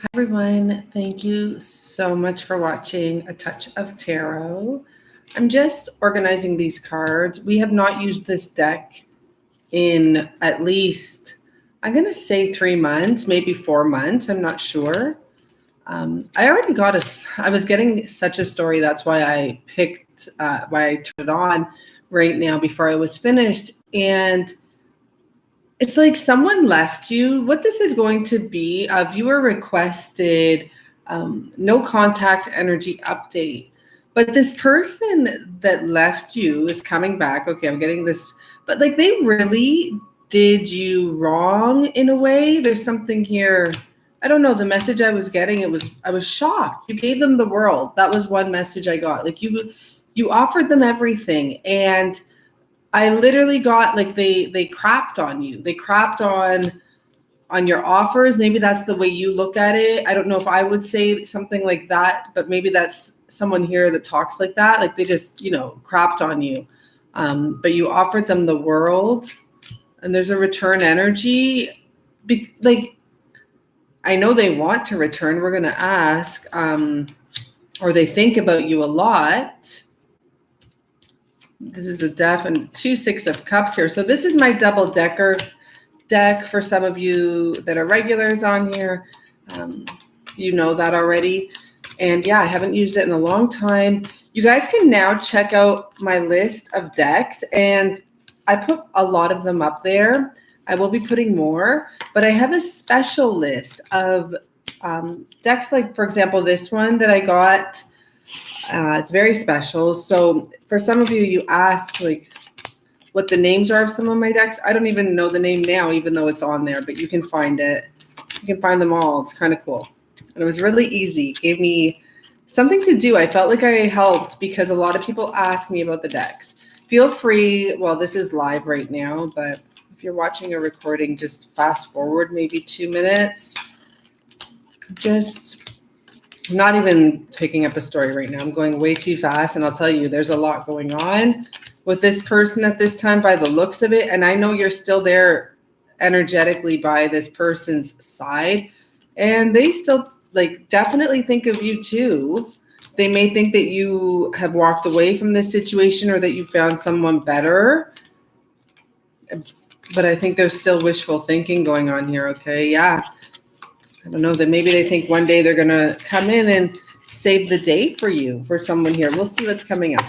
Hi everyone, thank you so much for watching A Touch of Tarot. I'm just organizing these cards. We have not used this deck in at least, I'm going to say 3 months, maybe 4 months. I'm not sure. I already got I was getting such a story. That's why I why I turned it on right now before I was finished. And it's like someone left you. What this is going to be, a viewer requested no contact energy update. But this person that left you is coming back. Okay, I'm getting this. But like they really did you wrong in a way. There's something here. I don't know. The message I was getting, I was shocked. You gave them the world. That was one message I got. Like you offered them everything. And I literally got like they crapped on you. They crapped on your offers. Maybe that's the way you look at it. I don't know if I would say something like that, but maybe that's someone here that talks like that. Like they just, crapped on you. But you offered them the world, and there's a return energy. Like I know they want to return. We're gonna ask, or they think about you a lot. This is a Def and 2 6 of Cups here. So this is my double decker deck for some of you that are regulars on here. You know that already. And yeah, I haven't used it in a long time. You guys can now check out my list of decks, and I put a lot of them up there. I will be putting more, but I have a special list of decks, like for example, this one that I got. It's very special. So for some of you, you asked like what the names are of some of my decks. I don't even know the name now, even though it's on there, but you can find it. You can find them all. It's kind of cool. And it was really easy. It gave me something to do. I felt like I helped because a lot of people ask me about the decks. Feel free. Well, this is live right now, but if you're watching a recording, just fast forward maybe 2 minutes. I'm not even picking up a story right now. I'm going way too fast, and I'll tell you, there's a lot going on with this person at this time by the looks of it, and I know you're still there energetically by this person's side, and they still like definitely think of you too. They may think that you have walked away from this situation or that you found someone better, but I think there's still wishful thinking going on here, okay? Yeah. I don't know, that maybe they think one day they're going to come in and save the day for you, for someone here. We'll see what's coming up.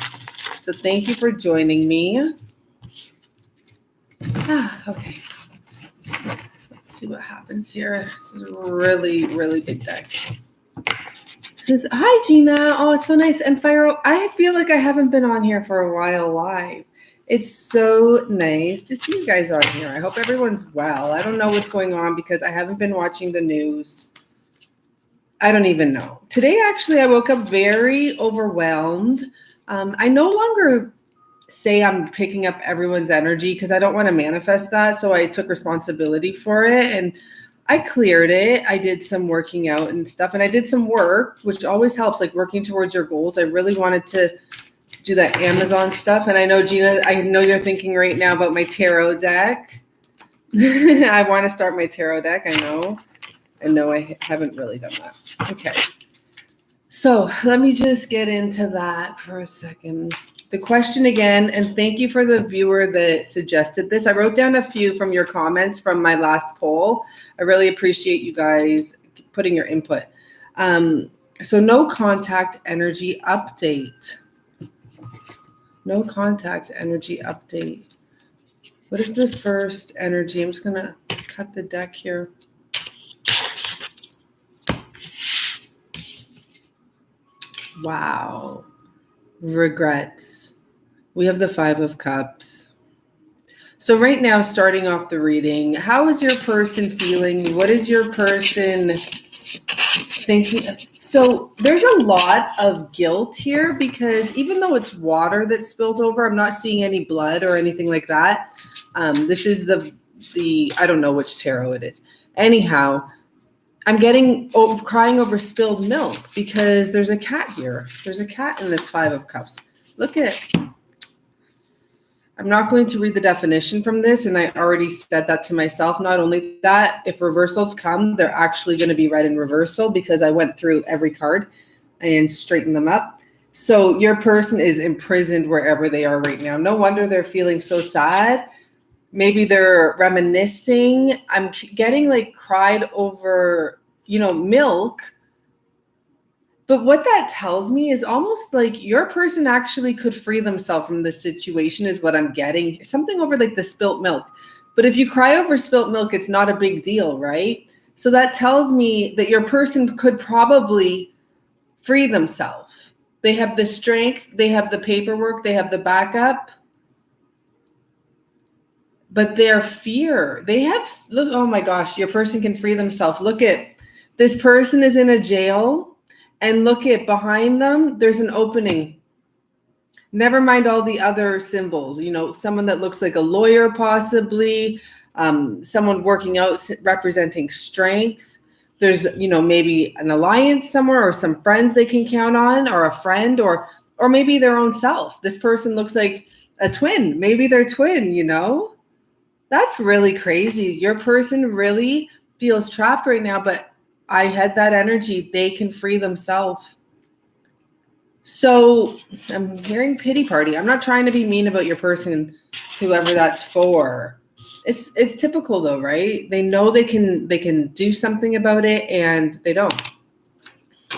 So thank you for joining me. Okay. Let's see what happens here. This is a really, really big deck. Hi, Gina. Oh, it's so nice. And Fire, I feel like I haven't been on here for a while live. It's so nice to see you guys on here. I hope everyone's well. I don't know what's going on because I haven't been watching the news. I don't even know. Today, actually, I woke up very overwhelmed. I no longer say I'm picking up everyone's energy because I don't want to manifest that. So I took responsibility for it and I cleared it. I did some working out and stuff, and I did some work, which always helps, like working towards your goals. I really wanted to do that Amazon stuff. And I know, Gina, I know you're thinking right now about my tarot deck. I want to start my tarot deck. I know I haven't really done that. Okay. So let me just get into that for a second. The question again, and thank you for the viewer that suggested this. I wrote down a few from your comments from my last poll. I really appreciate you guys putting your input. So no contact energy update. No contact energy update. What is the first energy? I'm just going to cut the deck here. Wow. Regrets. We have the 5 of Cups. So right now, starting off the reading, how is your person feeling? What is your person thinking? So there's a lot of guilt here because even though it's water that spilled over, I'm not seeing any blood or anything like that. This is the I don't know which tarot it is. Anyhow, I'm getting crying over spilled milk because there's a cat here. There's a cat in this 5 of Cups. Look at I'm not going to read the definition from this, and I already said that to myself. Not only that, if reversals come, they're actually going to be read in reversal because I went through every card and straightened them up. So your person is imprisoned wherever they are right now. No wonder they're feeling so sad. Maybe they're reminiscing. I'm getting like cried over, you know, milk. But what that tells me is almost like your person actually could free themselves from this situation is what I'm getting. Something over like the spilt milk. But if you cry over spilt milk, it's not a big deal, right? So that tells me that your person could probably free themselves. They have the strength, they have the paperwork, they have the backup. But their fear, they have, look, oh my gosh, your person can free themselves. Look at, this person is in a jail. And look at behind them, there's an opening. Never mind all the other symbols, you know, someone that looks like a lawyer possibly, someone working out representing strength. There's, you know, maybe an alliance somewhere or some friends they can count on or a friend or maybe their own self. This person looks like a twin. Maybe they're twin, you know? That's really crazy. Your person really feels trapped right now, but I had that energy. They can free themselves. So I'm hearing pity party. I'm not trying to be mean about your person, whoever that's for. It's typical though, right? They know they can do something about it and they don't.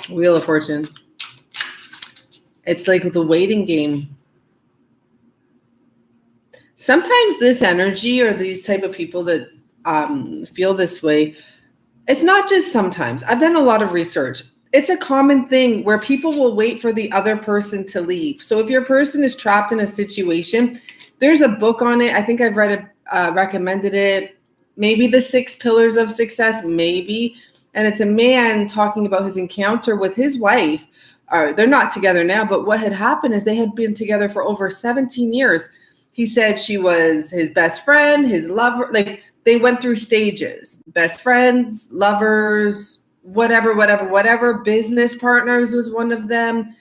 Wheel of Fortune. It's like the waiting game. Sometimes this energy or these type of people that feel this way, it's not just sometimes. I've done a lot of research. It's a common thing where people will wait for the other person to leave. So if your person is trapped in a situation, there's a book on it. I think I've read it, recommended it. Maybe The 6 Pillars of Success, maybe. And it's a man talking about his encounter with his wife. They're not together now, but what had happened is they had been together for over 17 years. He said she was his best friend, his lover, like they went through stages, best friends, lovers, whatever, business partners was one of them,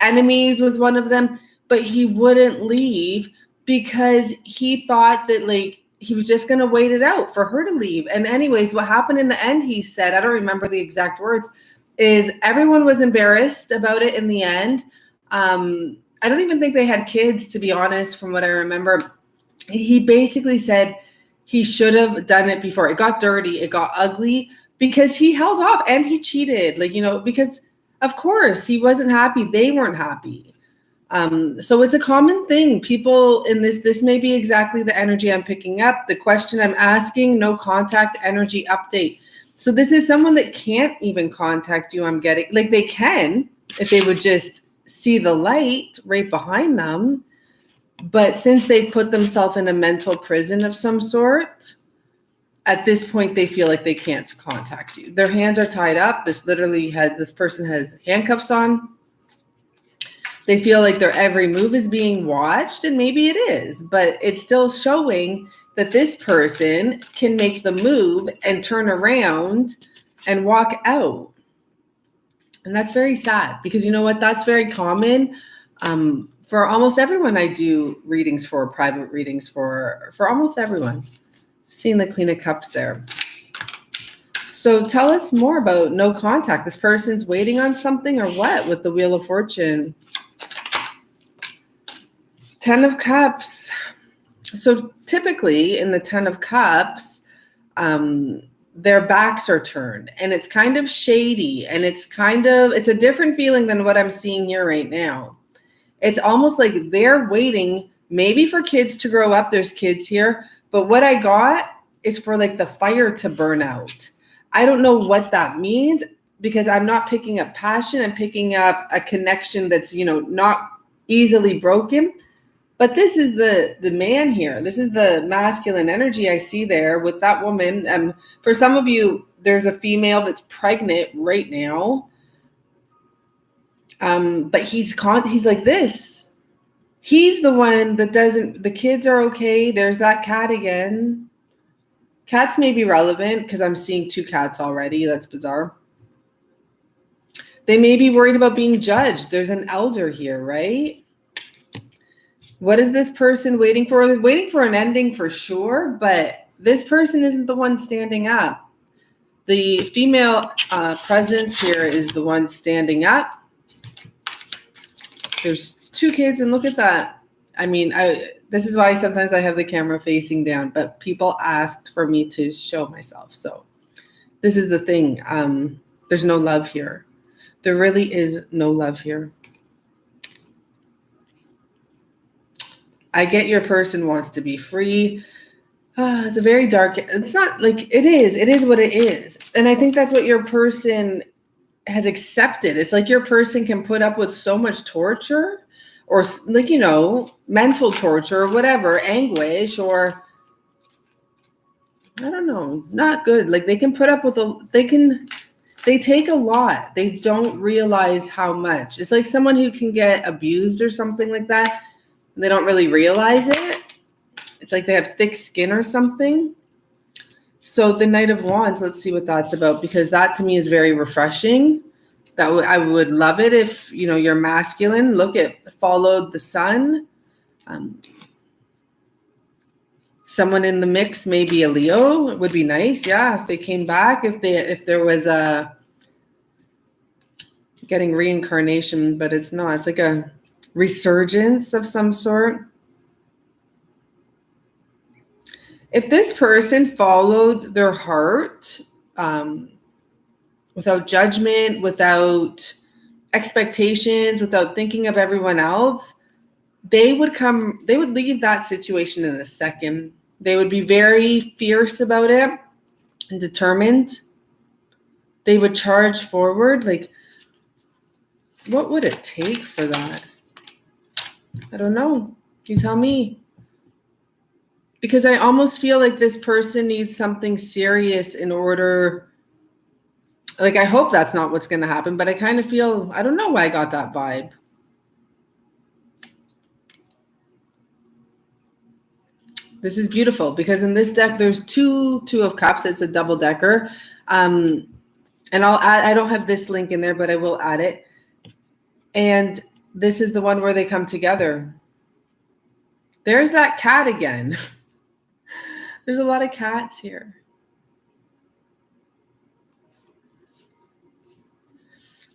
enemies was one of them, but he wouldn't leave because he thought that like he was just going to wait it out for her to leave. And anyways, what happened in the end, he said, I don't remember the exact words, is everyone was embarrassed about it in the end. I don't even think they had kids, to be honest, from what I remember. He basically said he should have done it before. It got dirty. It got ugly because he held off and he cheated. Like, you know, because of course he wasn't happy. They weren't happy. So it's a common thing. People in this may be exactly the energy I'm picking up. The question I'm asking, no contact energy update. So this is someone that can't even contact you. I'm getting like they can if they would just see the light right behind them. But since they put themselves in a mental prison of some sort, at this point, they feel like they can't contact you. Their hands are tied up. This person has handcuffs on. They feel like their every move is being watched, and maybe it is, but it's still showing that this person can make the move and turn around and walk out. And that's very sad because you know what? That's very common. For almost everyone I do readings for, private readings for almost everyone. Seeing the Queen of Cups there. So tell us more about no contact. This person's waiting on something or what with the Wheel of Fortune? 10 of Cups. So typically in the 10 of Cups, their backs are turned and it's kind of shady and it's a different feeling than what I'm seeing here right now. It's almost like they're waiting maybe for kids to grow up. There's kids here, but what I got is for like the fire to burn out. I don't know what that means because I'm not picking up passion. I'm picking up a connection that's, you know, not easily broken. But this is the man here. This is the masculine energy I see there with that woman. For some of you, there's a female that's pregnant right now. But he's like this. He's the one that the kids are okay. There's that cat again. Cats may be relevant because I'm seeing 2 cats already. That's bizarre. They may be worried about being judged. There's an elder here, right? What is this person waiting for? They're waiting for an ending for sure, but this person isn't the one standing up. The female presence here is the one standing up. There's 2 kids, and look at that. I mean, this is why sometimes I have the camera facing down, but people asked for me to show myself. So this is the thing. There's no love here. There really is no love here. I get your person wants to be free. It's a very dark, it's not like, it is what it is. And I think that's what your person has accepted. It's like your person can put up with so much torture, or like, you know, mental torture or whatever, anguish, or I don't know, not good. Like they can put up with they take a lot. They don't realize how much. It's like someone who can get abused or something like that, and they don't really realize it. It's like they have thick skin or something. So the Knight of Wands, let's see what that's about, because that to me is very refreshing. I would love it if, you know, you're masculine. Look at followed the sun. Someone in the mix, maybe a Leo, it would be nice. Yeah, if they came back, if there was a getting reincarnation, but it's not. It's like a resurgence of some sort. If this person followed their heart, without judgment, without expectations, without thinking of everyone else, they would leave that situation in a second. They would be very fierce about it and determined. They would charge forward. Like, what would it take for that? I don't know. You tell me. Because I almost feel like this person needs something serious in order. Like, I hope that's not what's going to happen, but I kind of feel, I don't know why I got that vibe. This is beautiful because in this deck, there's two of cups. It's a double decker. And I'll add, I don't have this link in there, but I will add it. And this is the one where they come together. There's that cat again. There's a lot of cats here.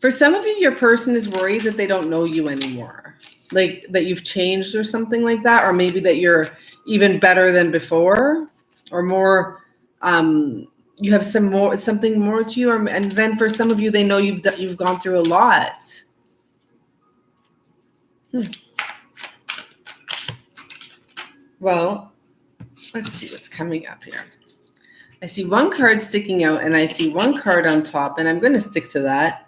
For some of you, your person is worried that they don't know you anymore. Like that you've changed or something like that. Or maybe that you're even better than before. Or more, you have something more to you. And then for some of you, they know you've gone through a lot. Well, let's see what's coming up here. I see one card sticking out and I see one card on top, and I'm going to stick to that.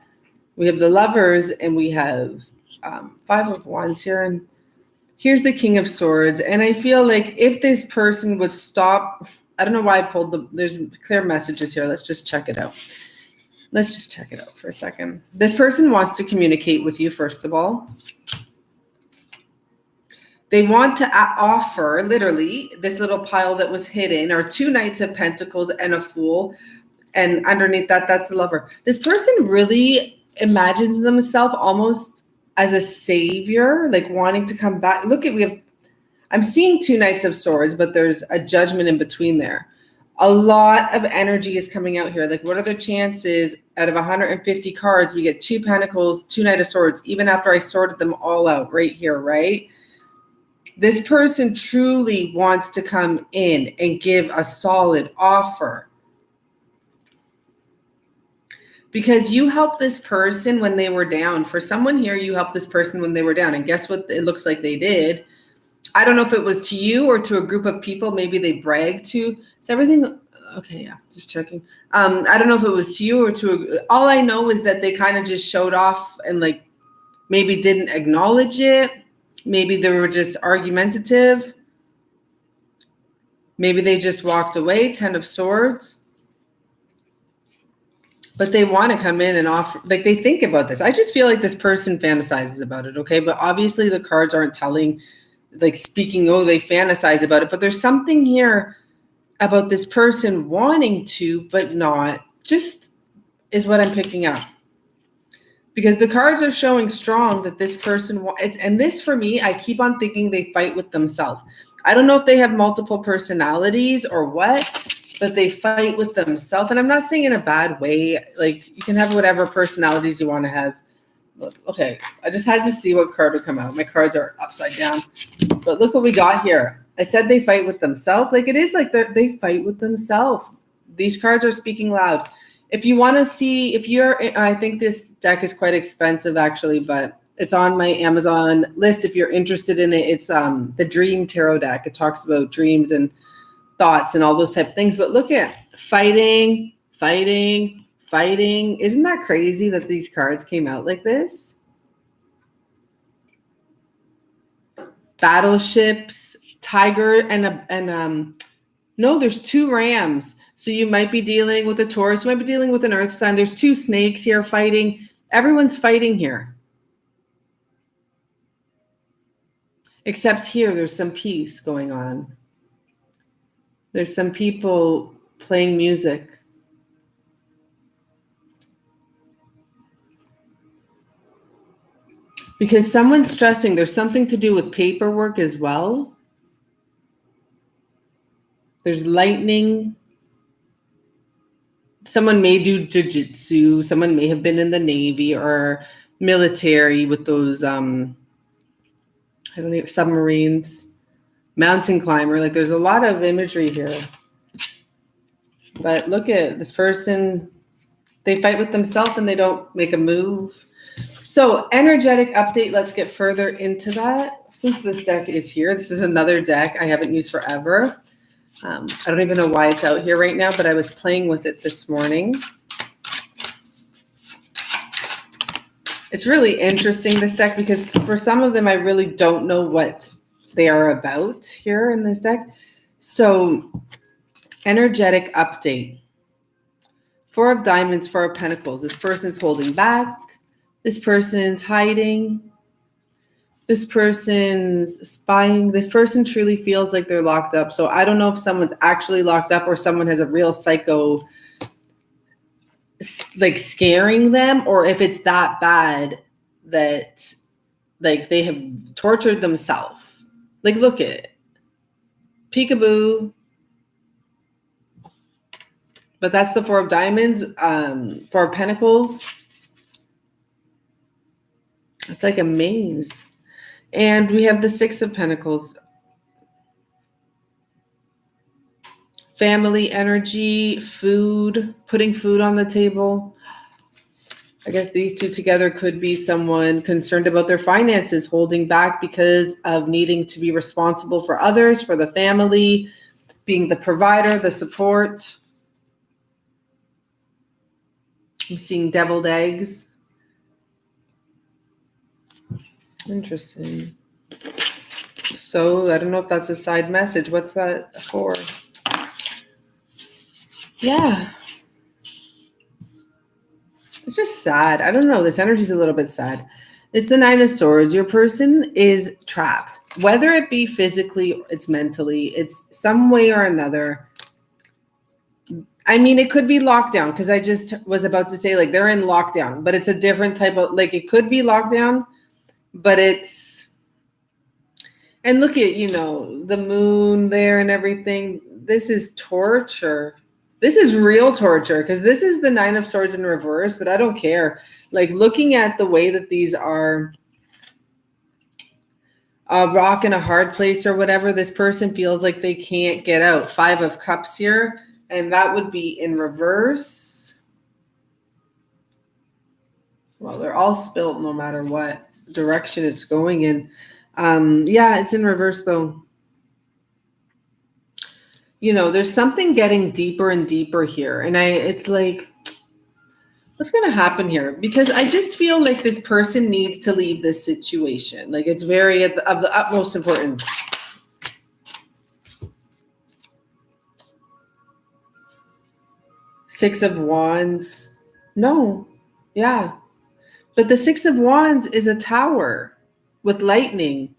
We have the Lovers and we have 5 of Wands here, and here's the King of Swords. And I feel like if this person would stop, I don't know why I pulled there's clear messages here. Let's just check it out. Let's just check it out for a second. This person wants to communicate with you, first of all. They want to offer, literally, this little pile that was hidden, or 2 Knights of Pentacles and a Fool. And underneath that, that's the Lover. This person really imagines themselves almost as a savior, like wanting to come back. Look at, I'm seeing 2 Knights of Swords, but there's a Judgment in between there. A lot of energy is coming out here. Like, what are the chances out of 150 cards, we get 2 Pentacles, 2 Knight of Swords, even after I sorted them all out right here, right? This person truly wants to come in and give a solid offer. Because you helped this person when they were down. For someone here, you helped this person when they were down. And guess what it looks like they did? I don't know if it was to you or to a group of people. Maybe they bragged to. Is everything okay? Yeah, just checking. I don't know if it was to you or to all I know is that they kind of just showed off and like maybe didn't acknowledge it. Maybe they were just argumentative. Maybe they just walked away, 10 of Swords. But they want to come in and offer, like they think about this. I just feel like this person fantasizes about it, okay? But obviously the cards aren't telling, like speaking, oh, they fantasize about it. But there's something here about this person wanting to, but not, just is what I'm picking up. Because the cards are showing strong that this person wants, and this for me, I keep on thinking they fight with themselves. I don't know if they have multiple personalities or what, but they fight with themselves. And I'm not saying in a bad way. Like, you can have whatever personalities you want to have. Okay, I just had to see what card would come out. My cards are upside down. But look what we got here. I said they fight with themselves. Like, it is like they fight with themselves. These cards are speaking loud. If you want to see, I think this deck is quite expensive actually, but it's on my Amazon list. If you're interested in it, it's the Dream Tarot deck. It talks about dreams and thoughts and all those type of things. But look at fighting, fighting, fighting. Isn't that crazy that these cards came out like this? Battleships, tiger, and no, there's 2 rams. So you might be dealing with a Taurus, you might be dealing with an earth sign. There's 2 snakes here fighting. Everyone's fighting here. Except here, there's some peace going on. There's some people playing music. Because someone's stressing. There's something to do with paperwork as well. There's lightning. Someone may do jiu-jitsu. Someone may have been in the Navy or military with those, I don't know, submarines, mountain climber. Like, there's a lot of imagery here. But look at this person. They fight with themselves and they don't make a move. So energetic update. Let's get further into that. Since this deck is here, this is another deck I haven't used forever. I don't even know why it's out here right now, but I was playing with it this morning. It's really interesting, this deck, because for some of them, I really don't know what they are about here in this deck. So, energetic update. 4 of Diamonds, 4 of Pentacles. This person's holding back. This person's hiding. This person's spying. This person truly feels like they're locked up. So I don't know if someone's actually locked up or someone has a real psycho like scaring them, or if it's that bad that like they have tortured themselves. Like, look at it. Peekaboo. But that's the 4 of Diamonds. 4 of Pentacles. It's like a maze. And we have the 6 of Pentacles. Family energy, food, putting food on the table. I guess these 2 together could be someone concerned about their finances, holding back because of needing to be responsible for others, for the family, being the provider, the support. I'm seeing deviled eggs. Interesting. So I don't know if that's a side message. What's that for? Yeah. It's just sad. I don't know. This energy is a little bit sad. It's the 9 of Swords. Your person is trapped. Whether it be physically, it's mentally, it's some way or another. I mean, it could be lockdown, because I just was about to say, like, they're in lockdown, but it's a different type of, like, it could be lockdown, but it's, and look at, you know, the moon there and everything. This is torture. This is real torture, because this is the 9 of Swords in reverse, but I don't care. Like, looking at the way that these are a rock in a hard place or whatever, this person feels like they can't get out. 5 of Cups here, and that would be in reverse. Well, they're all spilt no matter what direction it's going in. Yeah, it's in reverse though. You know, there's something getting deeper and deeper here. And it's like, what's going to happen here? Because I just feel like this person needs to leave this situation. Like, it's very of the utmost importance. Six of Wands. No. Yeah. But the 6 of Wands is a tower with lightning.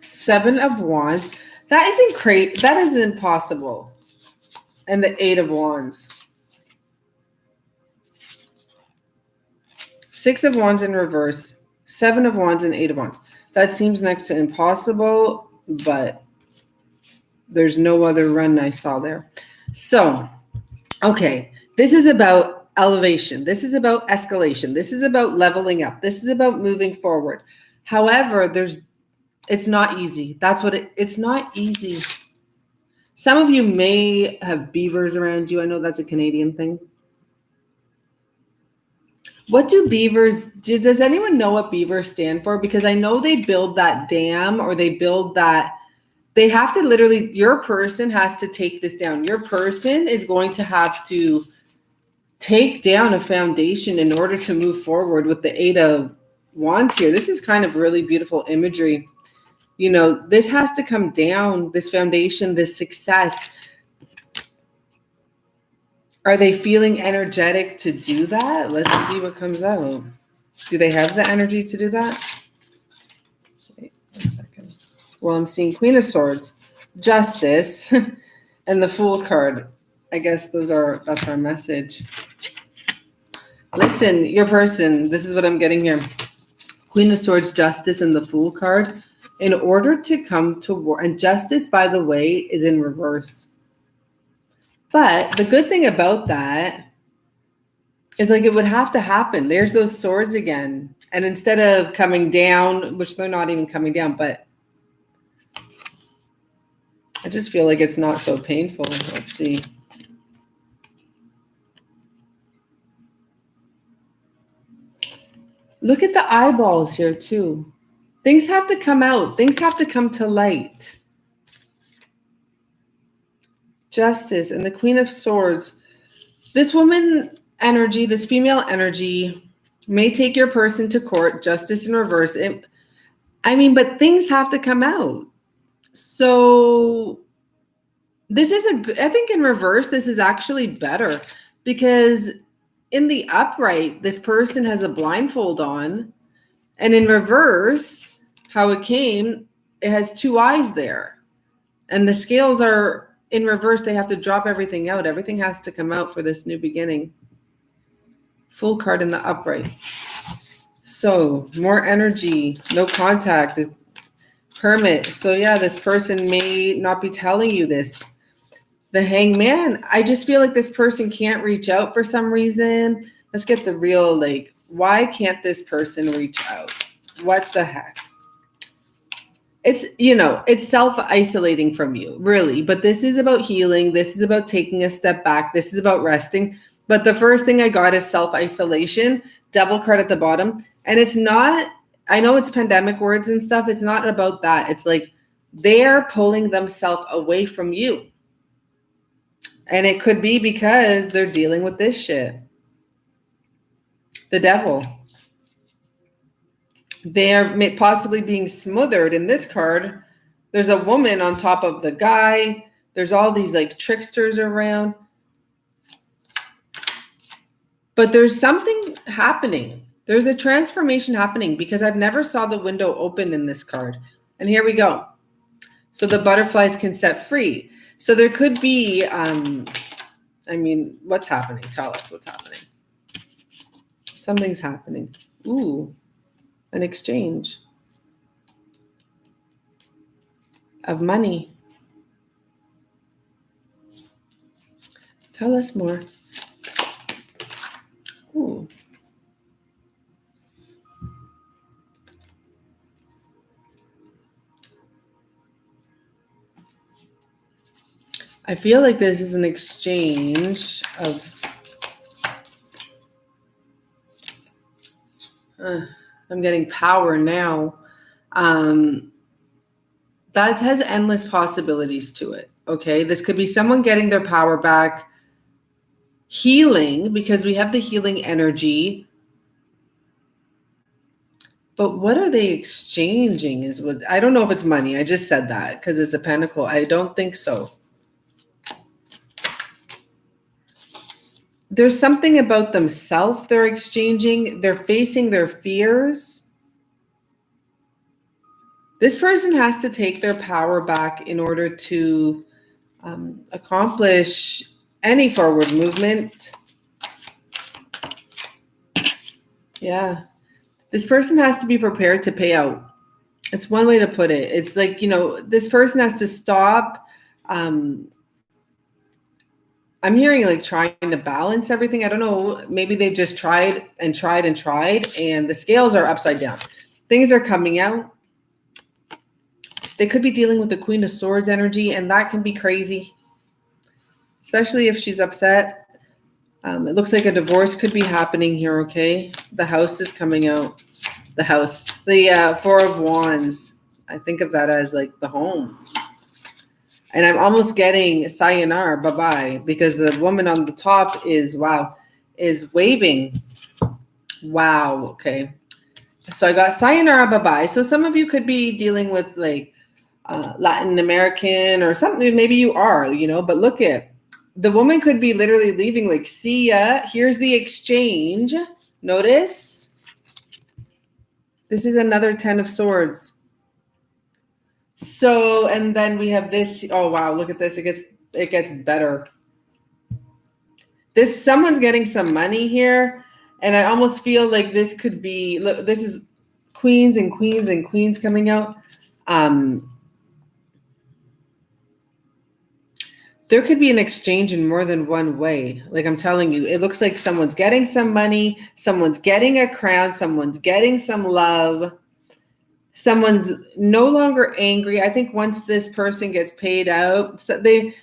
Seven of Wands. That isn't great. That is impossible. And the 8 of Wands. Six of Wands in reverse, Seven of Wands and Eight of Wands. That seems next to impossible, but there's no other run I saw there. So, okay, this is about elevation. This is about escalation. This is about leveling up. This is about moving forward. However, it's not easy. That's what it's not easy. Some of you may have beavers around you. I know that's a Canadian thing. What do beavers do? Does anyone know what beavers stand for? Because I know they build that dam, or they build that. They have to literally, your person has to take this down. Your person is going to have to take down a foundation in order to move forward with the Eight of Wands here. This is kind of really beautiful imagery. You know, this has to come down, this foundation, this success. Are they feeling energetic to do that? Let's see what comes out. Do they have the energy to do that? Wait 1 second. Well, I'm seeing Queen of Swords, Justice, and the Fool card. I guess that's our message. Listen, your person, this is what I'm getting here. Queen of Swords, Justice, and the Fool card. In order to come to war, and Justice, by the way, is in reverse. But the good thing about that is, like, it would have to happen. There's those swords again. And instead of coming down, which they're not even coming down, but I just feel like it's not so painful. Let's see. Look at the eyeballs here too. Things have to come out. Things have to come to light. Justice and the Queen of Swords. This woman energy, this female energy may take your person to court. Justice in reverse. But things have to come out. So this is I think in reverse, this is actually better, because in the upright, this person has a blindfold on, and in reverse, how it came, it has two eyes there, and the scales are in reverse. They have to drop everything out. Everything has to come out for this new beginning. Full card in the upright. So more energy, no contact, is Hermit. So yeah, this person may not be telling you this. The Hangman, I just feel like this person can't reach out for some reason. Let's get the real, like, why can't this person reach out? What the heck? It's, it's self-isolating from you, really. But this is about healing. This is about taking a step back. This is about resting. But the first thing I got is self-isolation, Devil card at the bottom. And it's not, I know it's pandemic words and stuff. It's not about that. It's like they're pulling themselves away from you. And it could be because they're dealing with this shit. The Devil. They're possibly being smothered. In this card, there's a woman on top of the guy. There's all these, like, tricksters around. But there's something happening. There's a transformation happening, because I've never saw the window open in this card. And here we go. So the butterflies can set free. So there could be, what's happening? Tell us what's happening. Something's happening. Ooh, an exchange of money. Tell us more. Ooh. I feel like this is an exchange of I'm getting power now. That has endless possibilities to it. Okay, this could be someone getting their power back, healing, because we have the healing energy. But what are they exchanging? I don't know if it's money. I just said that because it's a pentacle. I don't think so. There's something about themselves they're exchanging. They're facing their fears. This person has to take their power back in order to accomplish any forward movement. Yeah. This person has to be prepared to pay out. It's one way to put it. It's like, this person has to stop. I'm hearing like trying to balance everything. I don't know. Maybe they've just tried and tried and tried, and the scales are upside down. Things are coming out. They could be dealing with the Queen of Swords energy, and that can be crazy, especially if she's upset. It looks like a divorce could be happening here, okay? The house is coming out. The house. The Four of Wands. I think of that as like the home. And I'm almost getting sayonara, bye-bye, because the woman on the top is waving. Wow, okay. So I got sayonara, bye-bye. So some of you could be dealing with like Latin American or something. Maybe you are, but look at, the woman could be literally leaving like, see ya, here's the exchange. Notice? This is another 10 of Swords. So, and then we have this. Oh, wow. Look at this. It gets better. Someone's getting some money here. And I almost feel like this could be, look, this is queens and queens and queens coming out. There could be an exchange in more than one way. Like I'm telling you, it looks like someone's getting some money. Someone's getting a crown. Someone's getting some love. Someone's no longer angry. I think once this person gets paid out,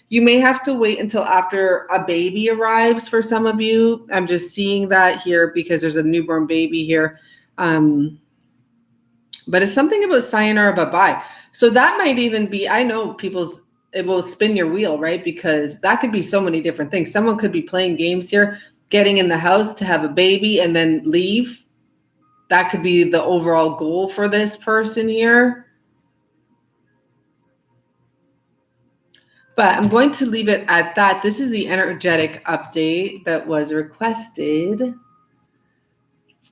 you may have to wait until after a baby arrives for some of you. I'm just seeing that here because there's a newborn baby here. But it's something about sayonara, bye-bye. So that might even be, I know it will spin your wheel, right? Because that could be so many different things. Someone could be playing games here, getting in the house to have a baby and then leave. That could be the overall goal for this person here. But I'm going to leave it at that. This is the energetic update that was requested.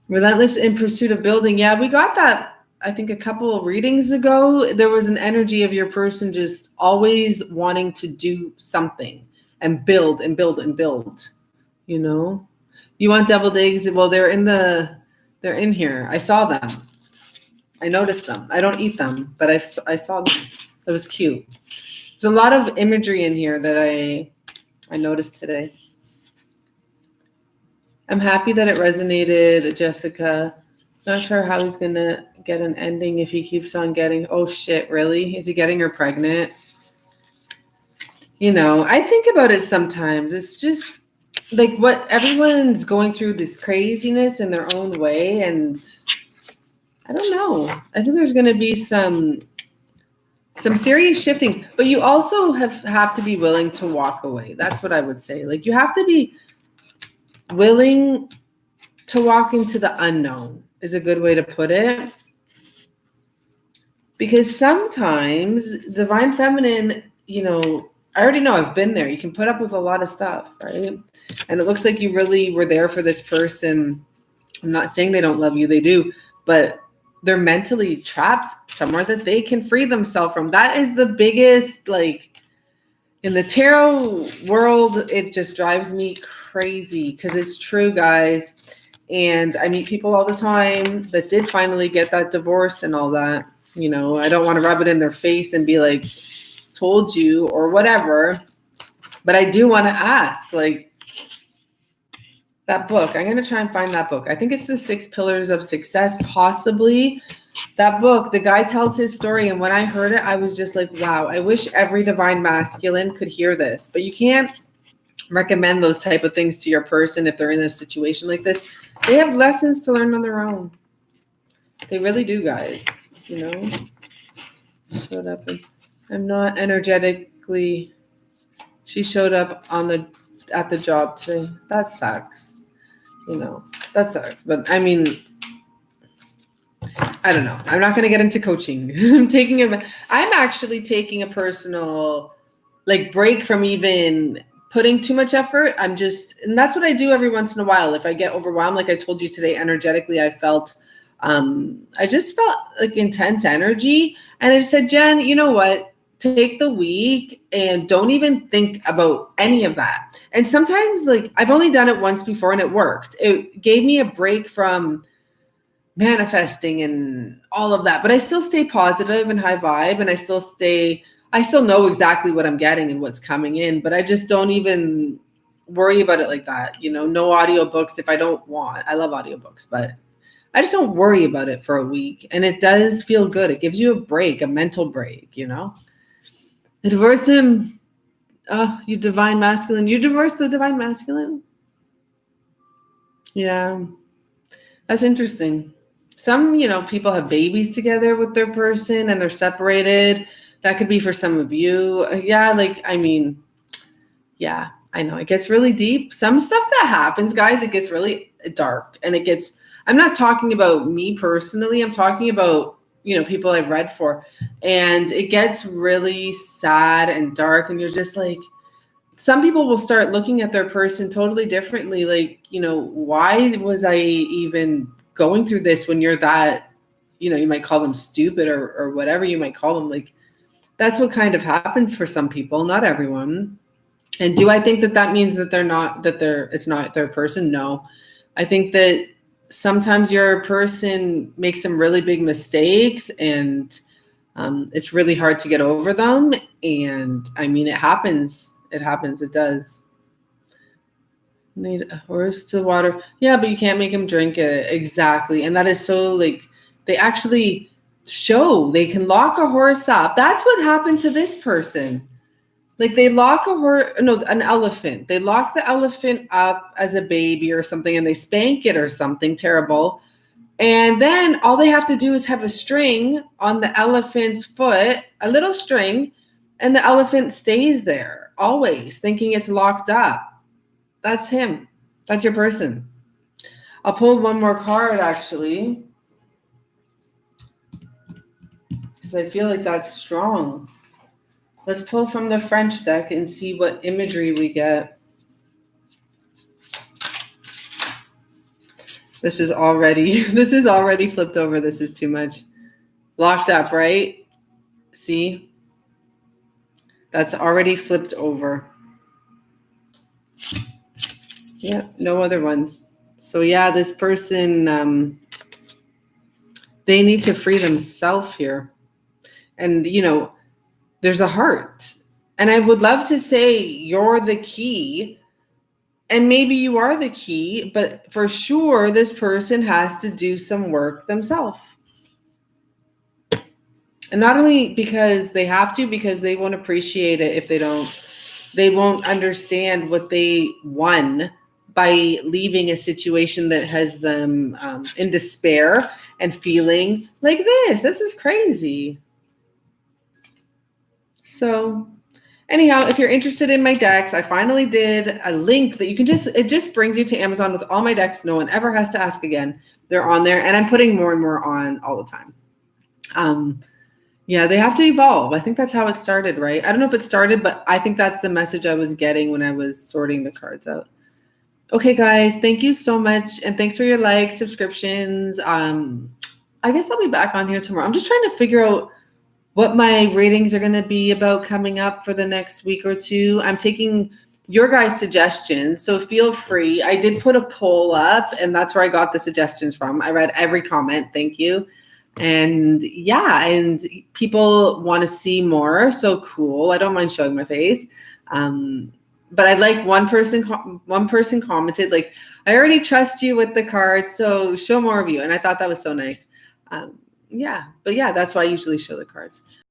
Relentless in pursuit of building. Yeah, we got that, I think, a couple of readings ago. There was an energy of your person just always wanting to do something and build and build and build. You want deviled eggs? Well, they're in here. I saw them. I noticed them. I don't eat them, but I saw them. It was cute. There's a lot of imagery in here that I noticed today. I'm happy that it resonated, Jessica. Not sure how he's going to get an ending if he keeps on getting, oh shit, really? Is he getting her pregnant? I think about it sometimes. It's just like what everyone's going through this craziness in their own way. And I don't know. I think there's going to be some serious shifting, but you also have to be willing to walk away. That's what I would say. Like you have to be willing to walk into the unknown is a good way to put it. Because sometimes divine feminine, I already know, I've been there. You can put up with a lot of stuff, right? And it looks like you really were there for this person. I'm not saying they don't love you. They do. But they're mentally trapped somewhere that they can free themselves from. That is the biggest, like, in the tarot world, it just drives me crazy because it's true, guys. And I meet people all the time that did finally get that divorce and all that. I don't want to rub it in their face and be like, told you or whatever. But I do want to ask, like, that book. I'm going to try and find that book. I think it's the 6 Pillars of Success, possibly. That book, the guy tells his story. And when I heard it, I was just like, wow, I wish every divine masculine could hear this. But you can't recommend those type of things to your person if they're in a situation like this. They have lessons to learn on their own. They really do, guys. Showed up. I'm not energetically. She showed up at the job today. That sucks. That sucks. But I mean, I don't know. I'm not going to get into coaching. I'm actually taking a personal break from even putting too much effort. And that's what I do every once in a while. If I get overwhelmed, like I told you today, energetically, I just felt like intense energy. And I just said, Jen, you know what? Take the week and don't even think about any of that. And sometimes I've only done it once before and it worked. It gave me a break from manifesting and all of that, but I still stay positive and high vibe, and I still know exactly what I'm getting and what's coming in, but I just don't even worry about it like that. No audiobooks if I don't want. I love audiobooks, but I just don't worry about it for a week. And it does feel good. It gives you a break, a mental break, I divorced him. Oh, you divine masculine. You divorced the divine masculine? Yeah. That's interesting. Some, people have babies together with their person and they're separated. That could be for some of you. Yeah, yeah, I know. It gets really deep. Some stuff that happens, guys, it gets really dark. And I'm not talking about me personally. I'm talking about, people I've read for. And it gets really sad and dark. And you're just like, some people will start looking at their person totally differently. Like, why was I even going through this when you're that, you might call them stupid or whatever you might call them. Like, that's what kind of happens for some people, not everyone. And do I think that means that it's not their person? No. I think that sometimes your person makes some really big mistakes and it's really hard to get over them. And it happens. It happens. It does. Need a horse to water. Yeah, but you can't make him drink it. Exactly. And that is so they actually show they can lock a horse up. That's what happened to this person. They lock an elephant. They lock the elephant up as a baby or something and they spank it or something terrible. And then all they have to do is have a string on the elephant's foot, a little string, and the elephant stays there always thinking it's locked up. That's him. That's your person. I'll pull one more card actually, because I feel like that's strong. Let's pull from the French deck and see what imagery we get. This is already flipped over. This is too much. Locked up, right? See? That's already flipped over. Yeah, no other ones. So yeah, this person, they need to free themselves here. And, there's a heart. And I would love to say you're the key. And maybe you are the key, but for sure, this person has to do some work themselves. And not only because they have to, because they won't appreciate it if they don't. They won't understand what they won by leaving a situation that has them in despair and feeling like this. This is crazy. So anyhow, if you're interested in my decks, I finally did a link that it just brings you to Amazon with all my decks. No one ever has to ask again. They're on there and I'm putting more and more on all the time. Yeah, they have to evolve. I think that's how it started, right? I don't know if it started, but I think that's the message I was getting when I was sorting the cards out. Okay, guys, thank you so much. And thanks for your likes, subscriptions. I guess I'll be back on here tomorrow. I'm just trying to figure out what my ratings are going to be about coming up for the next week or two. I'm taking your guys' suggestions, so feel free. I did put a poll up, and that's where I got the suggestions from. I read every comment. Thank you. And yeah, and people want to see more. So cool. I don't mind showing my face. But I like one person commented, like, I already trust you with the cards, so show more of you. And I thought that was so nice. Yeah, but yeah, that's why I usually show the cards.